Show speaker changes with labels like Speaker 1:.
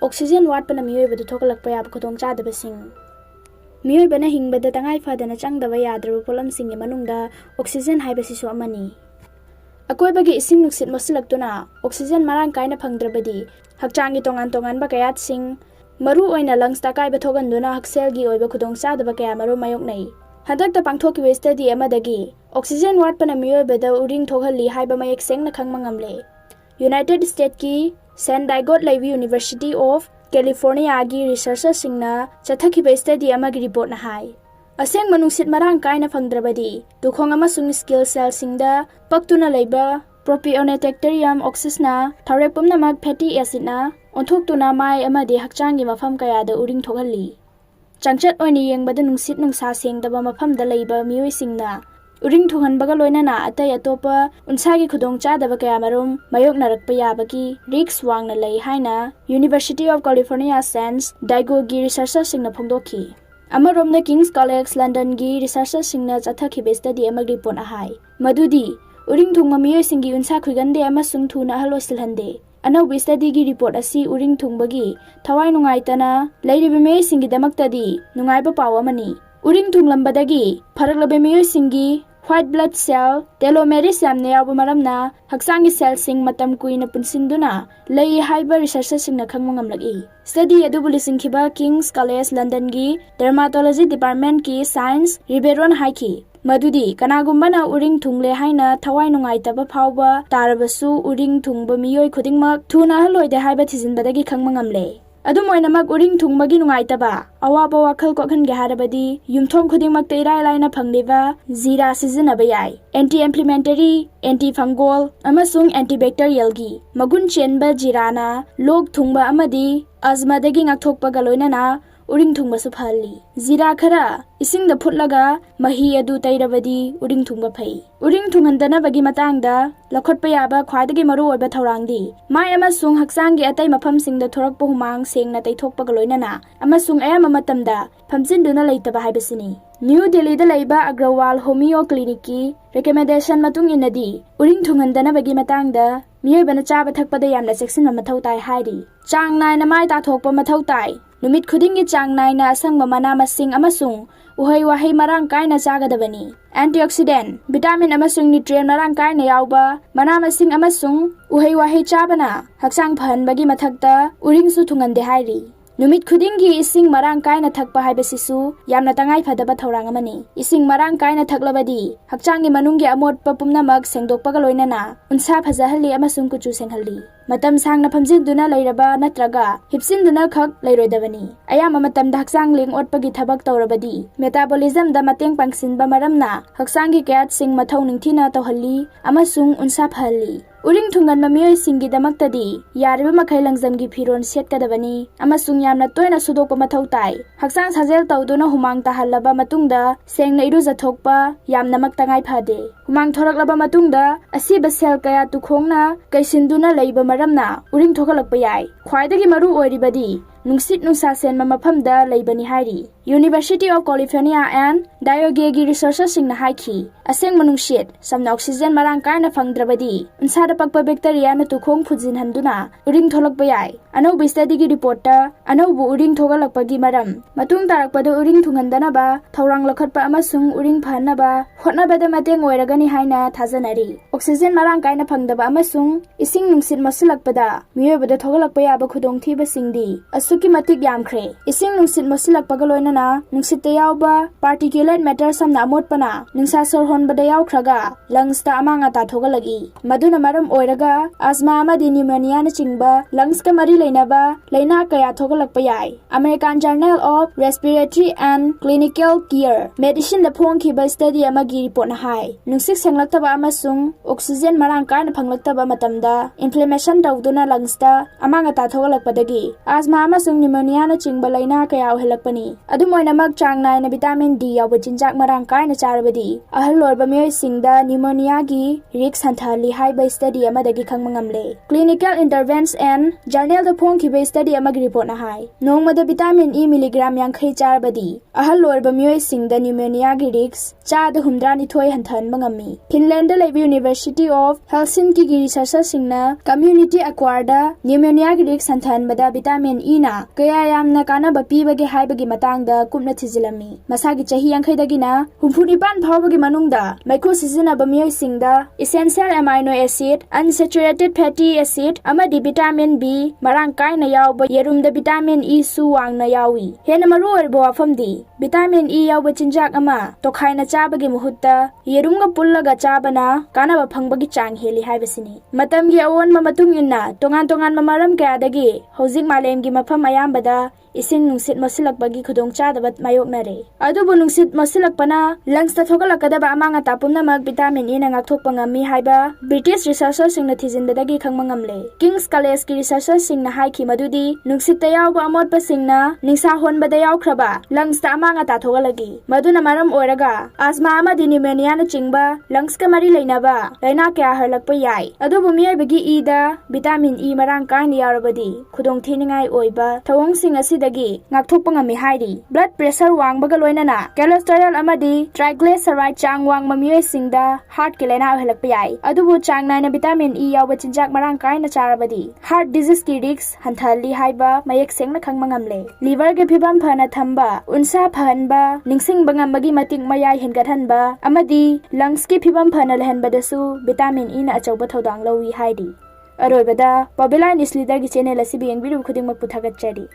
Speaker 1: Oxygen वाटपना मियोइबदु थोकलकपा याब खुदोंचादबसिंग मियोइबना हिंगबदा तंगाई फदना चंगदबा याद्रबा पोलमसिंगि मनुंगदा ऑक्सीजन हाइबसिसु अमनी अकोइबगी इसिंग नुक्सित मसलक्तुना ऑक्सीजन मरांग कायना फंगद्रबदी हक्चांगी तोंगान तोंगानबा कयातसिंग मरु ओइना लंग्सता कायबा थोगनदुना हक्सेलगी ओइबा खुदोंचादबा कया मरु मायोकनै हदक्ता पांगथोकिबा स्टडी अमदगी ऑक्सीजन वाटपना मियोइबदा उरिंग थोगहल्ली हाइबा मयेक सेंगना खंगमंगमले यूनाइटेड स्टेट की सैन डाइगोट लेवी यूनिवर्सिटी ऑफ कैलिफोर्निया की रिसर्चर्ससिंगना चथखिबा स्टडी अमगी रिपोर्ट ना हाय असेंग मनुसित मरांग कायना फंगद्रबदी दुखोंग अमसुंग स्किल सेल्सिंगदा पक्तुना लेबा प्रोपियोनेटेक्टेरियम ऑक्सिसना थौरेक पुमनमक फैटी एसिडना ओंथोक्तुना माय अमदि हक्चांगी मफम कयादा उरिंग थोगहल्ली चंगचत ओइनी येंगबदा नुंसित नुंसा सेंगदबा मफमदा लेबा मियोइसिंगना उरिंग थोगहनबगा लोइनना अतै अतोपा उनसागी खुदोंचादबा कयामरुम मायोकनरकपा याबगी रिक्स वांगना लई हाइना यूनिवर्सिटी ऑफ कैलिफोर्निया सैन्स डाइगोगी रिसर्चर्ससिंगना फोंदोखी अमरोमना किंग्स कॉलेज लंदन की रिसर्चर्ससिंगना चथखिबा स्टडी अमगी रिपोर्ट हाय मदुदी उरिंग थुंगमा मियोइसिंगी उनसा खुइगंदे अमसुंग थुना हलोसिलहंदे अनौबी स्टडी की रिपोर्ट असी उरिंग थुंगबगी थवाई नुंगाइतना लैरिबा मियोइसिंगीदमक्तदी नुंगाइबा पाव अमनी उरिंग थुंगलंबदगी फरकलबा मियोइसिंगी व्हाइट ब्लड सेल टेलोमेरिस यामना यावबा मरमना हक्चांगी सेलसिंग मतम कुइना पुनसिंदुना लई हाइबा रिसर्चर्ससिंगना खंगमंगमलगी स्टडी अदुबु लिसिंखिबा किंग्स कॉलेज लंदन की डर्माटोलॉजी डिपार्टमेंट की साइंस रिबेरोन हाइकी मदुदी कनागुम्बना उरिंग थुंगले हाइना थवाई नुंगाइतबा फावबा तारबसु उरिंग थुंगबा मियोइ खुदिंगमक थुना हलोइदे हाइबा थिजिनबदगी खंगमंगमले अदुमोइनमक उरिंग थुंगबगी नुंगाइतबा अवाबा वाखल कोखनगे हारबदी युमथोंग खुदिंगमक इराय लाइना फंगलिबा जीरा सिजनबा याय एंटी इन्फ्लेमेटरी एंटी फंगोल अमसुंग एंटी बैक्टीरियलगी मगुन चेनबा जीराना लोक थुंगबा अमदी अजमादगी ngakthokpaga loinana उरिंग थुंगबसु फहल्ली जीरा खरा इसिंगदा फुटलगा मही अदु तैरबदी उरिंग थुंगबा फै उरिंग थुंगहंदनबगी मतांगदा लखोटपा याबा ख्वाइदगी मरु ओइबा थौरांगदी माय अमसुंग हक्चांगी अतै मफमसिंगदा थोरकपा हुमांग सेंगना तैथोकपागा लोइनना अमसुंग अयामा मतमदा फमजिनदुना लेतबा हाइबसिनी न्यू दिल्ली दा लेबा अग्रवाल होमियो क्लिनिक की रिकमेंडेशन मतुंग इनदी उरिंग थुंगहंदनबगी मतांगदा मियोइबना चाबा थकपदा यामना सेक्सिनबा मथौ ताय हाइरी चांग नायना माय ताथोकपा मथौ ताय नुमित खुदिंगी चांग नायना असंगबा मना मसिंग अमसुंग उहै वाहै मरांग कायना चागदबनी एंटीऑक्सीडेंट विटामिन अमसुंग न्यूट्रिएंट मरांग कायना यावबा मना मसिंग अमसुंग उहै वाहै चाबना हक्चांग फहनबगी मथक्ता उरिंगसु थुंगंदे हाइरी नुमित खुदिंगी इसिंग मरांग कायना थकपा हाइबसिसु यामना तंगाई फदबा थौरांग अमनी इसिंग मरांग कायना थकलबदी हक्चांगी मनुंगी अमोटपा पुमनमक सेंगदोकपागा लोइनना उनसा फजहल्ली अमसुंग कुचु सेंगहल्ली मतम सांगना फमजिनदुना लैरबा नत्रगा हिपसिनदुना खक लैरोइदबनी अयामा मतमदा हक्चांग लिंग ओटपगी थबक तौरबदी मेटाबॉलिज्म दा मतेंग पांगसिनबा मरमना हक्चांगी कैट सिंग मथौ निंगथिना तौहल्ली अमसुंग उनसा फहल्ली उरिंग थुंगनबा मियोइसिंगीदमक्तदी यारिबा मखै लंगजमगी फिरोन सेटकदबनी अमसुंग यामना तोयना सुदोकपा मथौ ताय हक्चांग साजेल तौदुना हुमांग ताहल्लबा मतुंगदा सेंगना इरुजथोकपा यामनमक तंगाई फादे हुमांग थोरकलबा मतुंगदा असिबा सेल कया तुखोंगना कैसिनदुना लैबा मरमना उरिंग थोकलकपा याय ख्वाइदगी मरु ओइरिबदी नुंसित नुंसा सेनबा मफमदा लैबनी हाइरी यूनिवर्सिटी ऑफ कैलिफोर्निया एंड डायोगेगी रिसर्चर्ससिंगना हाइखी असेंग मनुंसित समना ऑक्सीजन मरांग कायना फंगद्रबदी उनसादा पकपा बैक्टीरिया न तुखोंग फुजिनहंदुना उरिंग थोलकपा याय अनौबी स्टडीगी रिपोर्टता अनौबु उरिंग थोगलकपगी मरम मतुंग तारकपदा उरिंग थुंगहंदनबा थौरांग लखटपा अमसुंग उरिंग फहनबा होटनबदा मतेंग ओइरगनी हाइना थाजनरी ऑक्सीजन मरांग कायना फंगदबा अमसुंग इसिंग नुंसित मसलकपदा मियोइबदा थोगलकपा याबा खुदोंथीबसिंगदी असुकी मतिक यामख्रे इसिंग नुंसित मसलकपगा लोइनना नुंसित यावबा पार्टिकुलेट मैटर समना अमोटपना नुंसा सोर होनबदा यावख्रगा लंग्सता अमांगा ताथोगलगी मदुना मरम ओइरगा अस्थमा अमदि न्यूमोनिया न चिंगबा लंग्सका मरी लेनबा लैना कया थोगलकपा याय American journal of respiratory and clinical care medicine दा फोंखिबा स्टडी अमगी रिपोर्ट ना हाय नुंसिक सेंगलक्तबा अमसुंग ऑक्सीजन मरांग कायना फंगलक्तबा मतमदा इन्फ्लेमेशन तौदुना लंग्सता अमांगा ताथोगलकपदगी अस्थमा ꯑꯃꯁꯨꯡ ꯄꯅꯤꯎꯃꯣꯅꯤꯌꯥꯅ ꯆꯤꯡꯕ ꯂꯩꯅꯥ ꯀꯌꯥ ꯑꯣꯏꯍꯜꯂꯛꯄꯅꯤ꯫ ꯑꯗꯨꯝꯑꯣꯏꯅꯃꯛ ꯆꯥꯡ ꯅꯥꯏꯅ ꯚꯤꯇꯥꯃꯤꯟ डी ꯌꯥꯎꯕ ꯆꯤꯟꯖꯥꯛ ꯃꯔꯥꯡ ꯀꯥꯏꯅ ꯆꯥꯔꯕꯗꯤ ꯑꯍꯜ ꯑꯣꯏꯔꯕ ꯃꯤꯑꯣꯏꯁꯤꯡꯗ ꯄꯅꯤꯎꯃꯣꯅꯤꯌꯥꯒꯤ ꯔꯤꯛꯁ ꯍꯟꯊꯍꯜꯂꯤ ꯍꯥꯏꯕ ꯁ꯭ꯇꯗꯤ ꯑꯃꯗꯒꯤ ꯈꯪꯕ ꯉꯝꯂꯦ꯫ ꯀ꯭ꯂꯤꯅꯤꯀꯦꯜ ꯏꯟꯇꯔꯚꯦꯟꯁ ꯑꯦꯟ ꯖꯔꯅꯦꯜꯗ ꯐꯣꯡꯈꯤꯕ ꯁ꯭ꯇꯗꯤ ꯑꯃꯒꯤ ꯔꯤꯄꯣꯔꯠꯅ ꯍꯥꯏ ꯅꯣꯡꯃꯗ ꯚꯤꯇꯥꯃꯤन E ꯃꯤꯂꯤꯒ꯭ꯔꯥꯝ 50 ꯆꯥꯔꯕꯗꯤ ꯑꯍꯜ ꯑꯣꯏꯔꯕ ꯃꯤꯑꯣꯏꯁꯤꯡꯗ ꯄꯅꯤꯎꯃꯣꯅꯤꯌꯥꯒꯤ ꯔꯤꯛꯁ 62% ꯍꯟꯊꯍꯟꯕ ꯉꯝꯃꯤ꯫ ꯐꯤꯟꯂꯦꯟꯗꯗ ꯂꯩꯕ ꯌꯨꯅꯤꯚꯔꯁꯤꯇꯤ ꯑꯣꯐ ꯍꯦꯜꯁꯤꯡꯀꯤꯒꯤ ꯔꯤꯁꯔꯆꯔꯁꯤꯡꯅ ꯀꯝꯃ꯭ꯌꯨꯅꯤꯇꯤ ꯑꯦꯛꯋꯥꯔꯗ ꯄꯅꯤꯎꯃꯣꯅꯤꯌꯥꯒꯤ ꯔꯤꯛꯁ ꯍꯟꯊꯍꯟꯕꯗ ꯚꯤꯇꯥꯃꯤन E ꯅ ꯀꯌꯥ ꯌꯥꯝꯅ ꯀꯥꯟꯅꯕ ꯄꯤꯕꯒꯦ ꯍꯥꯏꯕꯒꯤ ꯃꯇꯥꯡꯗ ꯀꯨꯞꯅ ꯊꯤꯖꯤꯜꯂꯝꯃꯤ꯫ ꯃꯁꯥꯒꯤ ꯆꯍꯤ 80ꯗꯒꯤꯅ 69 ꯐꯥꯎꯕꯒꯤ ꯃꯅꯨꯡꯗ ꯃꯩꯈꯨ ꯁꯤꯖꯤꯟꯅꯕ ꯃꯤꯑꯣꯏꯁꯤꯡꯗ ꯏꯁꯦꯟꯁꯤꯌꯦꯜ ꯑꯦꯃꯥꯏꯅꯣ ꯑꯦꯁꯤꯗ, ꯑꯟꯁꯦꯆꯨꯔꯦꯇꯦꯗ ꯐꯦꯇꯤ ꯑꯦꯁꯤꯗ ꯑꯃꯗꯤ ꯚꯤꯇꯥꯃꯤन B ꯃꯔꯥꯡ ꯀꯥꯏꯅ ꯌꯥꯎꯕ ꯌꯦꯔꯨꯝꯗ ꯚꯤꯇꯥꯃꯤन E ꯁꯨ ꯋꯥꯡꯅ ꯌꯥꯎꯏ꯫ ꯍꯦꯟꯅ ꯃꯔꯨꯑꯣꯏꯕ ꯋꯥꯐꯝꯗꯤ ꯚꯤꯇꯥꯃꯤन E ꯌꯥꯎꯕ ꯆꯤꯟꯖꯥꯛ ꯑꯃ ꯇꯣꯈꯥꯏꯅ ꯆꯥꯕꯒꯤ ꯃꯍꯨꯠꯇ ꯌꯦꯔꯨꯝꯒ ꯄꯨꯜꯂꯒ ꯆꯥꯕꯅ ꯀꯥꯟꯅꯕ ꯐꯪꯕꯒꯤ ꯆꯥꯡ ꯍꯦꯜꯂꯤ ꯍꯥꯏꯕꯁꯤꯅꯤ꯫ ꯃꯇꯝꯒꯤ ꯑꯑꯣꯟꯕ ꯃꯇꯨꯡ ꯏꯟꯅ ꯇꯣꯉꯥꯟ-ꯇꯣꯉꯥꯟꯕ ꯃꯔꯝ ꯀꯌꯥꯗꯒꯤ ꯍꯧꯖꯤꯛ ꯃꯥꯂꯦꯝꯒꯤ ꯃꯐꯝ ꯑꯌꯥꯝꯕꯗ ꯏꯁꯤꯡ ꯅꯨꯡꯁꯤꯠ ꯃꯣꯠꯁꯤꯜꯂꯛꯄꯒꯤ ꯈꯨꯗꯣꯡꯆꯥꯗꯕ ꯃꯥꯌꯣꯛꯅꯔꯦ꯫ ꯑꯗꯨꯕꯨ ꯅꯨꯡꯁꯤꯠ ꯃꯣꯠꯁꯤꯜꯂꯛꯄꯅ ꯂꯪꯁꯇ ꯊꯣꯛꯍꯜꯂꯛꯀꯗꯕ ꯑꯃꯥꯡ-ꯑꯇꯥ ꯄꯨꯝꯅꯃꯛ ꯚꯤꯇꯥꯃꯤन E ꯅ ꯉꯥꯛꯊꯣꯛꯄ ꯉꯝꯃꯤ ꯍꯥꯏꯕ ꯕ꯭ꯔꯤꯇꯤꯁ ꯔꯤꯁꯔꯆꯔꯁꯤꯡꯅ ꯊꯤꯖꯤꯟꯕꯗꯒꯤ ꯈꯪꯕ ꯉꯝꯂꯦ꯫ ꯀꯤꯡꯁ ꯀꯂꯦꯖꯀꯤ ꯔꯤꯁꯔꯆꯔꯁꯤꯡꯅ ꯍꯥꯏꯈꯤ ꯃꯗꯨꯗꯤ ꯅꯨꯡꯁꯤꯠꯇ ꯌꯥꯎꯕ ꯑꯃꯣꯠꯄꯁꯤꯡꯅ ꯅꯤꯡꯁꯥ ꯍꯣꯟꯕꯗ ꯌꯥꯎꯈ꯭ꯔꯕ ꯂꯪꯁꯇ ꯑꯃꯥꯡ-ꯑꯇꯥ ꯊꯣꯛꯍꯜꯂꯛꯏ꯫ ꯃꯗꯨꯅ ꯃꯔꯝ ꯑꯣꯏꯔꯒ ꯑꯁꯃꯥ ꯑꯃꯗꯤ ꯄꯅꯤꯎꯃꯣꯅꯤꯌꯥꯅꯆꯤꯡꯕ ꯂꯪꯁꯀ ꯃꯔꯤ ꯂꯩꯅꯕ ꯂꯩꯅꯥ ꯀꯌꯥ ꯍꯧꯔꯛꯄ ꯌꯥꯏ꯫ ꯑꯗꯨꯕꯨ ꯃꯤꯑꯣꯏꯕꯒꯤ ꯏꯗ ꯚꯤꯇꯥꯃꯤन E ꯃꯔꯥꯡ ꯀꯥꯏꯅ ꯌꯥꯎꯔꯕꯗꯤ ꯈꯨꯗꯣꯡꯊꯤꯅꯤꯡꯉꯥꯏ ꯑꯣꯏꯕ ꯊꯧꯑꯣꯡꯁꯤꯡ ꯑꯁꯤꯗꯒꯤ ꯉꯥꯛꯊꯣꯛꯄ ꯉꯝꯃꯤ ꯍꯥꯏꯔꯤ꯫ ꯕ꯭ꯂꯗ ꯄ꯭ꯔꯦꯁꯔ ꯋꯥꯡꯕꯒ ꯂꯣꯏꯅꯅ ꯀꯣꯂꯦꯁꯇꯦꯔꯣꯜ ꯑꯃꯗꯤ ꯇ꯭ꯔꯥꯏꯒ꯭ꯂꯤꯁꯦꯔꯥꯏꯗ ꯆꯥꯡ ꯋꯥꯡꯕ ꯃꯤꯑꯣꯏꯁꯤꯡꯗ ꯍꯥꯔꯠꯀꯤ ꯂꯩꯅꯥ ꯑꯣꯏꯍꯜꯂꯛꯄ ꯌꯥꯏ꯫ ꯑꯗꯨꯕꯨ ꯆꯥꯡ ꯅꯥꯏꯅ ꯚꯤꯇꯥꯃꯤन E ꯌꯥꯎꯕ ꯆꯤꯟꯖꯥꯛ ꯃꯔꯥꯡ ꯀꯥꯏꯅ ꯆꯥꯔꯕꯗꯤ ꯍꯥꯔꯠ ꯗꯤꯖꯤꯖꯀꯤ ꯔꯤꯛꯁ ꯍꯟꯊꯍꯜꯂꯤ ꯍꯥꯏꯕ ꯃꯌꯦꯛ ꯁꯦꯡꯅ ꯈꯪꯕ ꯉꯝꯂꯦ꯫ ꯂꯤꯚꯔꯒꯤ ꯐꯤꯚꯝ ꯐꯅ ꯊꯝꯕ, ꯎꯟꯁꯥ ꯐꯍꯟꯕ, ꯅꯤꯡꯁꯤꯡꯕ ꯉꯝꯕꯒꯤ ꯃꯇꯤꯛ ꯃꯌꯥꯏ ꯍꯦꯟꯒꯠꯍꯟꯕ ꯑꯃꯗꯤ ꯂꯪꯁꯀꯤ ꯐꯤꯚꯝꯐꯅ ꯂꯩꯍꯟꯕꯗꯁꯨ ꯚꯤꯇꯥꯃꯤन E ꯅ ꯑꯆꯧꯕ ꯊꯧꯗꯥꯡ ꯂꯧꯏ ꯍꯥꯏꯔꯤ꯫ ꯑꯔꯣꯏꯕꯗ ꯄꯣꯕꯤꯂꯥ ꯅ꯭ꯌꯨꯁ ꯂꯤꯗꯔꯒꯤ ꯆꯦꯅꯦꯜ ꯑꯁꯤꯕꯨ ꯌꯦꯡꯕꯤꯔꯤꯕ ꯈꯨꯗꯤꯡꯃꯛꯄꯨ ꯊꯥꯒꯠꯆꯔꯤ꯫